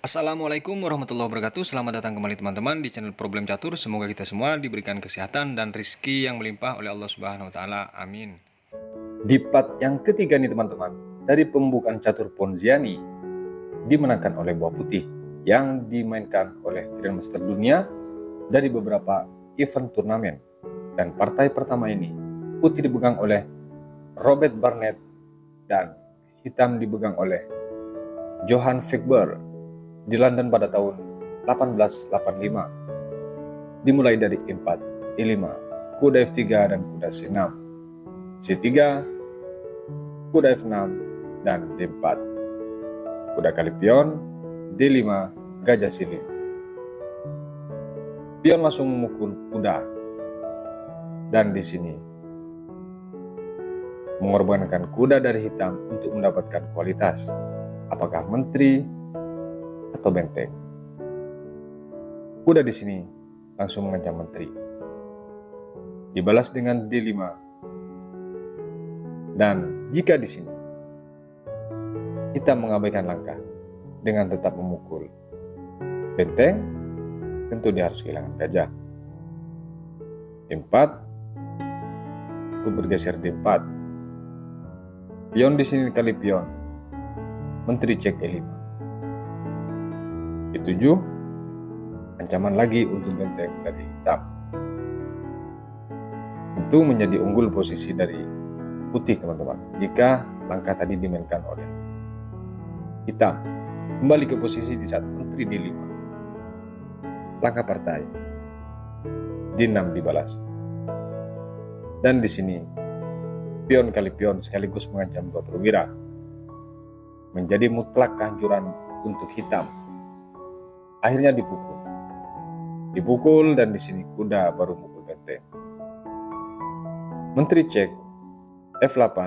Assalamualaikum warahmatullahi wabarakatuh. Selamat datang kembali teman-teman di channel Problem Catur. Semoga kita semua diberikan kesehatan dan rizki yang melimpah oleh Allah Subhanahu wa taala. Amin. Di part yang ketiga nih teman-teman, dari pembukaan catur Ponziani dimenangkan oleh Buah Putih yang dimainkan oleh Grandmaster dunia dari beberapa event turnamen. Dan partai pertama ini putih dipegang oleh Robert Barnett dan hitam dipegang oleh Johan Figber di London pada tahun 1885. Dimulai dari E4, E5, kuda F3 dan kuda C6, C3, kuda F6 dan D4. Kuda kali pion, D5, gajah C5. Pion langsung memukul kuda. Dan di sini mengorbankan kuda dari hitam untuk mendapatkan kualitas, apakah menteri atau benteng. Kuda di sini langsung mengancam menteri. Dibalas dengan D5. Dan jika di sini hitam mengabaikan langkah dengan tetap memukul benteng, tentu dia harus kehilangan gajah. D4, aku bergeser D4. Pion di sini kali pion, menteri cek E5. E7, ancaman lagi untuk benteng dari hitam. Tentu menjadi unggul posisi dari putih teman-teman jika langkah tadi dimainkan oleh hitam. Kembali ke posisi di saat menteri D5. Langkah partai D6 dibalas. Dan di sini pion kali pion sekaligus mengancam dua perwira. Menjadi mutlak kehancuran untuk hitam. Akhirnya dipukul. Dipukul dan di sini kuda baru mukul benteng. Menteri cek F8,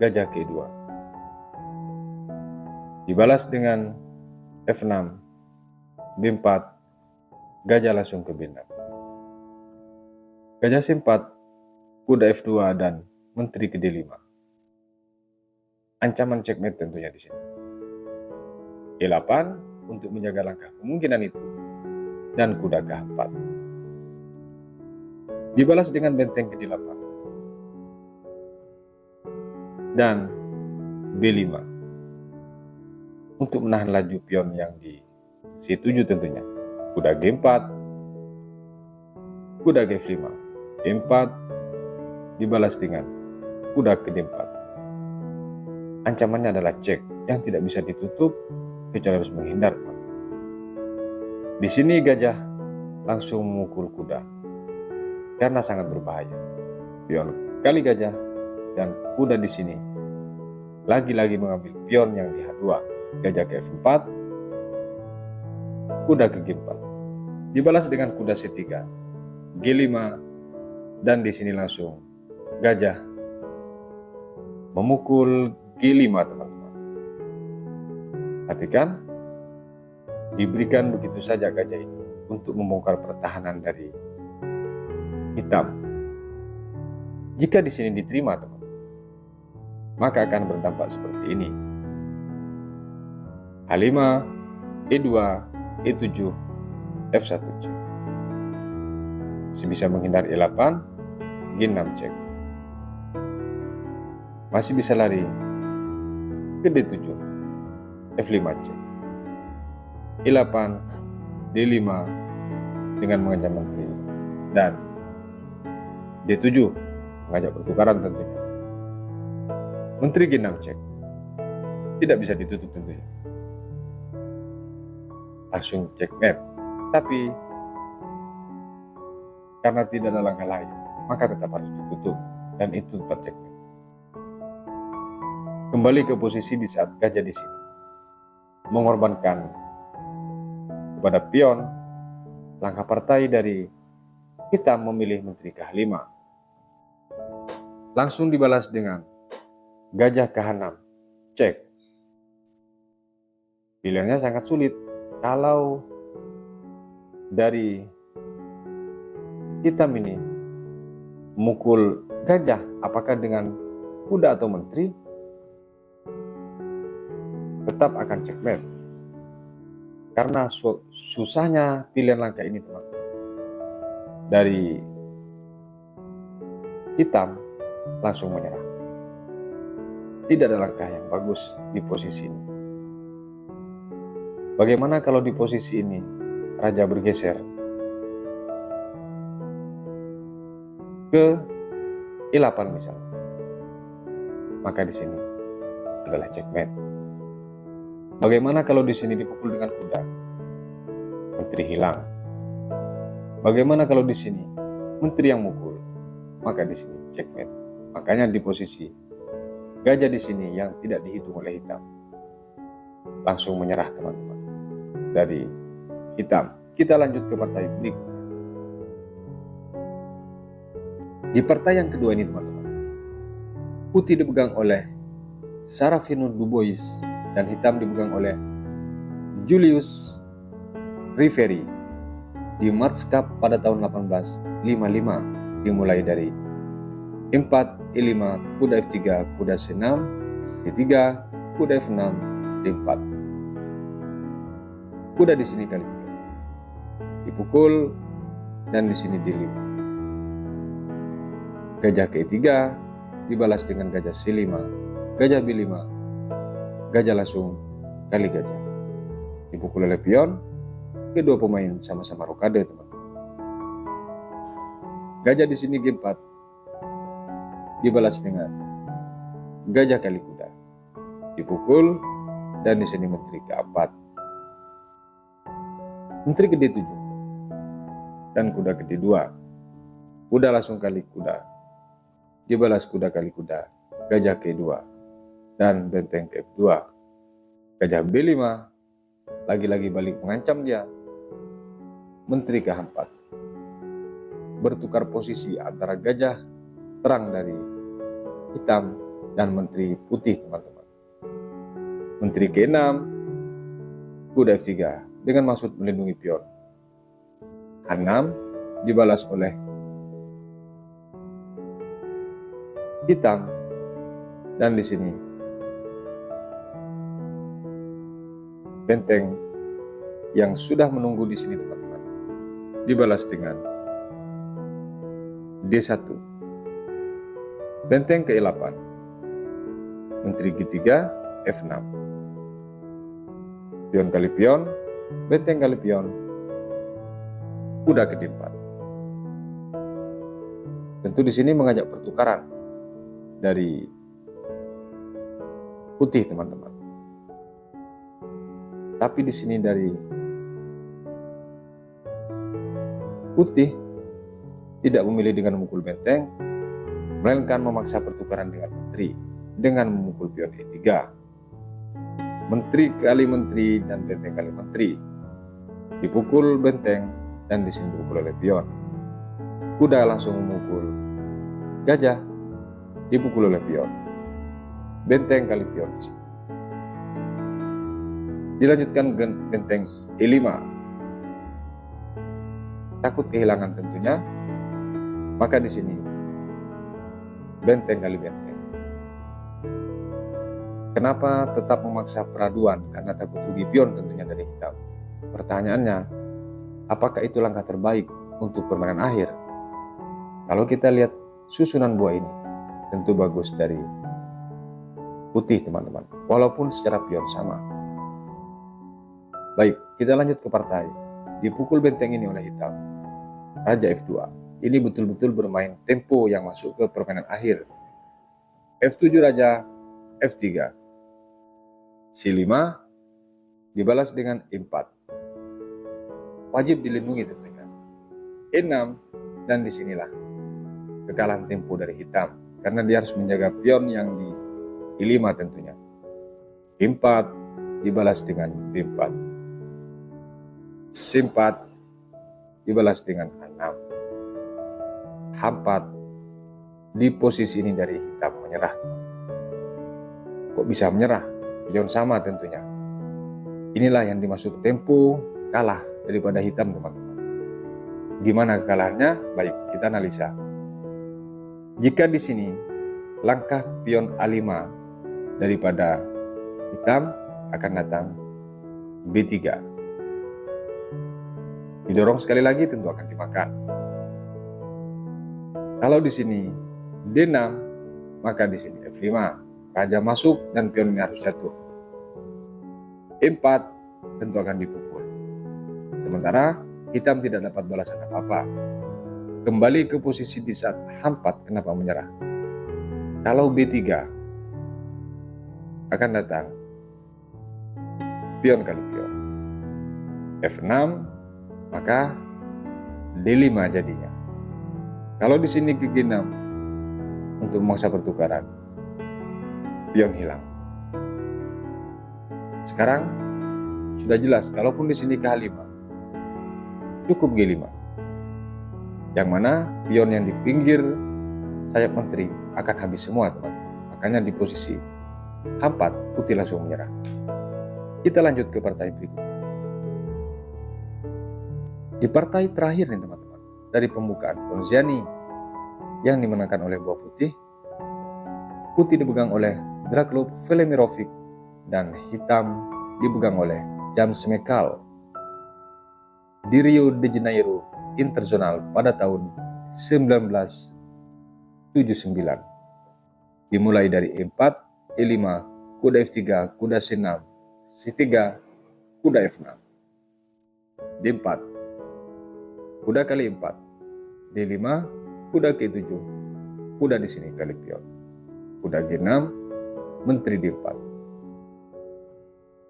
gajah ke2. Dibalas dengan F6, B4, gajah langsung ke B6. Gajah C4, kuda F2 dan menteri ke D5. Ancaman checkmate tentunya di sini. E8 untuk menjaga langkah kemungkinan itu dan kuda ke 4. Dibalas dengan benteng ke D8 dan B5 untuk menahan laju pion yang di C7 tentunya. Kuda G4, kuda G5, E4 dibalas dengan kuda ke D4. Ancamannya adalah cek yang tidak bisa ditutup kecuali harus menghindar. Di sini gajah langsung memukul kuda karena sangat berbahaya. Pion kali gajah dan kuda di sini lagi-lagi mengambil pion yang di H2. Gajah ke F4, kuda ke G4. Dibalas dengan kuda C3, G5 dan di sini langsung gajah memukul G5 teman-teman. Perhatikan, diberikan begitu saja gajah ini untuk membongkar pertahanan dari hitam. Jika di sini diterima teman-teman, maka akan berdampak seperti ini. H5, E2, E7, F1 cek. Masih bisa menghindar E8, G6 cek. Masih bisa lari ke D7, F5 cek. E8, D5 dengan mengancam menteri dan D7 mengajak pertukaran tentunya. Menteri G6 cek. Tidak bisa ditutup tentunya. Langsung checkmate. Tapi karena tidak ada langkah lain, maka tetap harus ditutup dan itu tetap checkmate. Kembali ke posisi di saat gajah di sini mengorbankan kepada pion. Langkah partai dari hitam memilih menteri ke H5. Langsung dibalas dengan gajah ke H6 cek. Pilihannya sangat sulit. Kalau dari hitam ini memukul gajah, apakah dengan kuda atau menteri, tetap akan checkmate. Karena susahnya pilihan langkah ini teman-teman. Dari hitam langsung menyerah. Tidak ada langkah yang bagus di posisi ini. Bagaimana kalau di posisi ini raja bergeser ke E8 misalnya? Maka di sini adalah checkmate. Bagaimana kalau di sini dipukul dengan kuda? Menteri hilang. Bagaimana kalau di sini menteri yang mukul? Maka di sini checkmate. Makanya di posisi gajah di sini yang tidak dihitung oleh hitam langsung menyerah teman-teman. Dari hitam kita lanjut ke partai berikutnya. Di partai yang kedua ini teman-teman, putih dipegang oleh Sarafino Dubois dan hitam dipegang oleh Julius Riveri di Match Cup pada tahun 1855, dimulai dari 4 E5 kuda F3 kuda C6 C3 kuda F6 D4. Kuda di sini kali dipukul dan di sini D5. Gajah ke E3 dibalas dengan gajah C5, gajah B5, gajah langsung kali gajah. Dipukul oleh pion, kedua pemain sama-sama rokade teman-teman. Gajah di sini G4 dibalas dengan gajah kali kuda. Dipukul dan di sini menteri ke-4. Menteri ke D7 dan kuda ke D2. Kuda langsung kali kuda. Dibalas kuda kali kuda, gajah ke E2 dan benteng ke F2. Gajah B5 lagi-lagi balik mengancam dia. Menteri ke H4. Bertukar posisi antara gajah terang dari hitam dan menteri putih teman-teman. Menteri ke-6 kuda F3 dengan maksud melindungi pion. H6 dibalas oleh hitam dan di sini benteng yang sudah menunggu di sini teman-teman dibalas dengan D1. Benteng ke-8. Menteri G3 F6. Pion kali pion, benteng kali pion, kuda ke D4. Tentu di sini mengajak pertukaran dari putih teman-teman. Tapi di sini dari putih tidak memilih dengan memukul benteng, melainkan memaksa pertukaran dengan menteri dengan memukul pion E3. Menteri kali menteri dan benteng kali menteri. Dipukul benteng dan di sini dipukul oleh pion. Kuda langsung memukul gajah, dipukul oleh pion. Benteng kali pion. Dilanjutkan benteng E5. Takut kehilangan tentunya, maka di sini benteng kali benteng. Kenapa tetap memaksa peraduan? Karena takut rugi pion tentunya dari hitam. Pertanyaannya, apakah itu langkah terbaik untuk permainan akhir? Kalau kita lihat susunan buah ini, tentu bagus dari putih teman-teman, walaupun secara pion sama. Baik, kita lanjut ke partai. Dipukul benteng ini oleh hitam, raja F2. Ini betul-betul bermain tempo yang masuk ke permainan akhir. F7 raja, F3. C5 dibalas dengan E4. Wajib dilindungi tentunya. E6 dan disinilah kekalahan tempo dari hitam. Karena dia harus menjaga pion yang di E5 tentunya. E4 dibalas dengan D4. C4 dibalas dengan H6. H4 di posisi ini dari hitam menyerah. Kok bisa menyerah? Pion sama tentunya. Inilah yang dimaksud tempo kalah daripada hitam teman-teman. Gimana kekalahannya? Baik, kita analisa. Jika di sini langkah pion A5 daripada hitam akan datang B3. Didorong sekali lagi tentu akan dimakan. Kalau di sini D6, maka di sini F5. Raja masuk dan pion ini harus jatuh. E4 tentu akan dipukul. Sementara hitam tidak dapat balasan apa-apa. Kembali ke posisi di saat H4, kenapa menyerah? Kalau B3 akan datang pion kali pion. F6 maka D5 jadinya. Kalau di sini ke G6 untuk memaksa pertukaran, pion hilang. Sekarang sudah jelas, kalaupun di sini ke H5, cukup G5. Yang mana pion yang di pinggir sayap menteri akan habis semua, teman-teman. Makanya di posisi H4, putih langsung menyerah. Kita lanjut ke partai berikutnya. Di partai terakhir nih teman-teman, dari pembukaan Ponziani yang dimenangkan oleh buah putih, putih dipegang oleh Dragulov Velimirovic dan hitam dipegang oleh James Mekal di Rio de Janeiro Interzonal pada tahun 1979. Dimulai dari E4, E5, kuda F3, kuda C6, C3, kuda F6. D4, kuda kali 4, D5, kuda K7, kuda di sini kali pion. Kuda G6, menteri D4.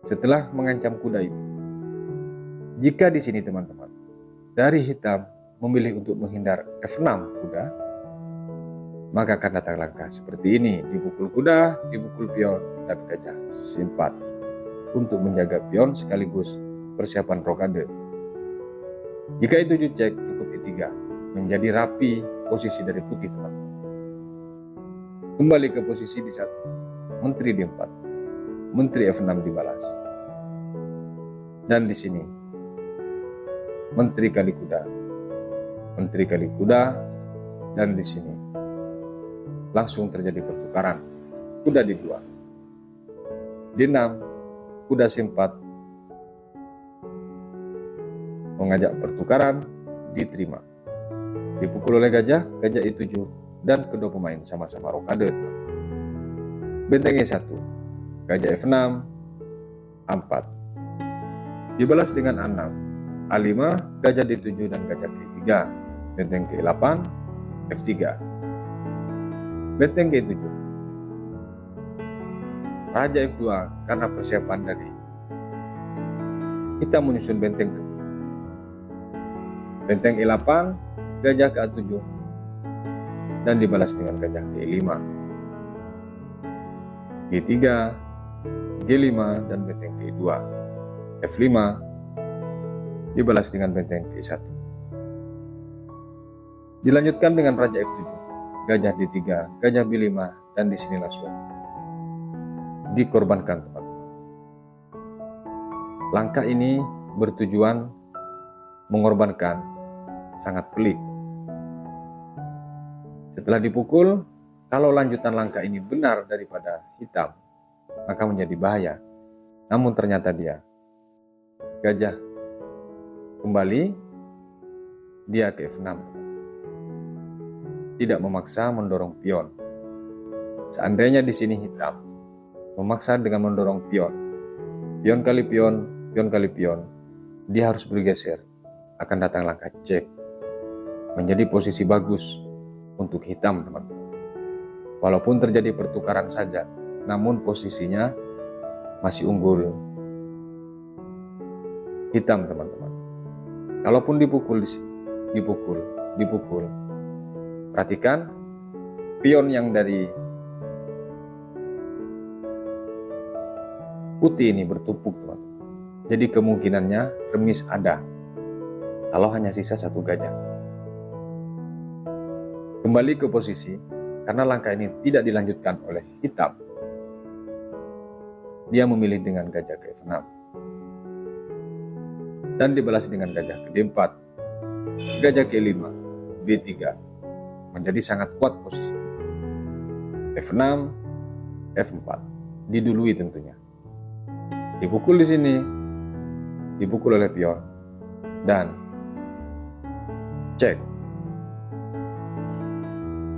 Setelah mengancam kuda ini, jika di sini teman-teman, dari hitam memilih untuk menghindar F6 kuda, maka akan datang langkah seperti ini, dipukul kuda, dipukul pion, dan gajah C4 untuk menjaga pion sekaligus persiapan rokade. Jika itu cek, cukup E3, menjadi rapi posisi dari putih teman. Kembali ke posisi di saat menteri D4, menteri F6 dibalas. Dan di sini menteri kali kuda, menteri kali kuda, dan di sini langsung terjadi pertukaran. Kuda D2, D6, kuda C4 mengajak pertukaran, diterima. Dipukul oleh gajah, gajah E7, dan kedua pemain sama-sama rokade. Benteng E1, gajah F6, A4. Dibalas dengan A6, A5, gajah D7 dan gajah K3. Benteng K8, F3. Benteng K7, raja F2 karena persiapan dari hitam menyusun benteng. Benteng E8, gajah ke A7, dan dibalas dengan gajah ke E5, G3, G5, dan benteng ke E2, F5, dibalas dengan benteng ke E1. Dilanjutkan dengan raja F7, gajah D3, gajah B5, dan di sini langsung dikorbankan teman-teman. Langkah ini bertujuan mengorbankan sangat pelik. Setelah dipukul, kalau lanjutan langkah ini benar daripada hitam, maka menjadi bahaya. Namun ternyata dia gajah kembali, dia ke F6. Tidak memaksa mendorong pion. Seandainya di sini hitam memaksa dengan mendorong pion, pion kali pion, pion kali pion, dia harus bergeser. Akan datang langkah cek. Menjadi posisi bagus untuk hitam, teman-teman. Walaupun terjadi pertukaran saja, namun posisinya masih unggul hitam, teman-teman. Kalaupun dipukul di sini, dipukul. Perhatikan pion yang dari putih ini bertumpuk, teman-teman. Jadi kemungkinannya remis ada kalau hanya sisa satu gajah. Kembali ke posisi, karena langkah ini tidak dilanjutkan oleh hitam, dia memilih dengan gajah ke F6 dan dibalas dengan gajah ke D4, gajah ke E5, B3. Menjadi sangat kuat posisi F6, F4, didului tentunya. Dipukul di sini, dipukul oleh pion, dan cek,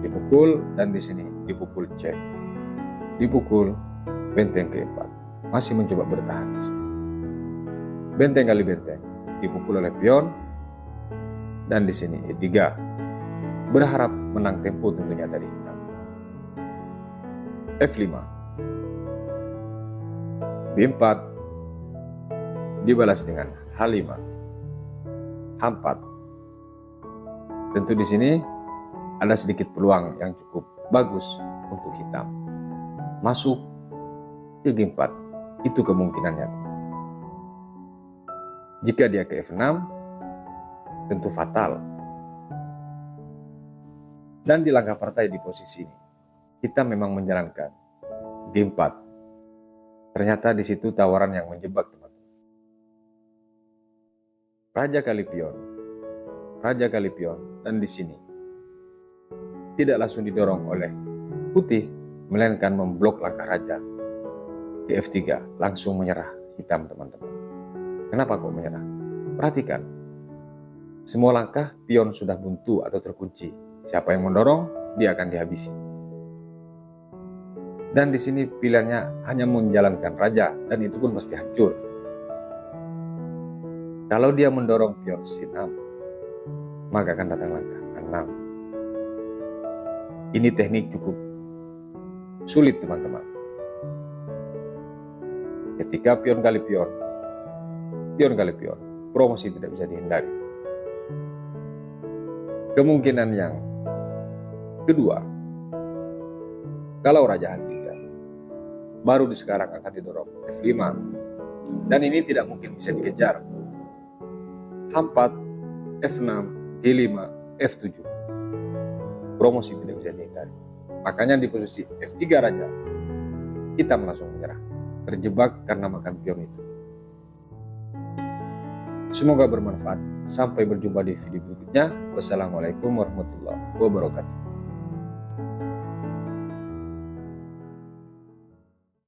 dipukul, dan di sini dipukul cek, dipukul, benteng keempat masih mencoba bertahan di sini. Benteng kali benteng dipukul oleh pion, dan di sini E3 berharap menang tempo tentunya dari hitam. F5, B4 dibalas dengan H5, H4. Tentu di sini ada sedikit peluang yang cukup bagus untuk hitam masuk ke G4. Itu kemungkinannya. Jika dia ke F6, tentu fatal. Dan di langkah partai di posisi ini, kita memang menjalankan G4. Ternyata di situ tawaran yang menjebak, teman-teman. Raja kali pion, dan di sini tidak langsung didorong oleh putih, melainkan memblok langkah raja ke F3, langsung menyerah hitam, teman-teman. Kenapa kok menyerah? Perhatikan, semua langkah pion sudah buntu atau terkunci. Siapa yang mendorong, dia akan dihabisi. Dan di sini pilihannya hanya menjalankan raja, dan itu pun pasti hancur. Kalau dia mendorong pion C6, maka akan datang langkah A6. Ini teknik cukup sulit, teman-teman. Ketika pion kali pion, promosi tidak bisa dihindari. Kemungkinan yang kedua, kalau raja H3, baru di sekarang akan didorong F5, dan ini tidak mungkin bisa dikejar. H4, F6, G5, F7, promosi tidak bisa dihindari. Makanya di posisi F3 raja, hitam langsung menyerah, terjebak karena makan pion itu. Semoga bermanfaat. Sampai berjumpa di video berikutnya. Wassalamualaikum warahmatullahi wabarakatuh.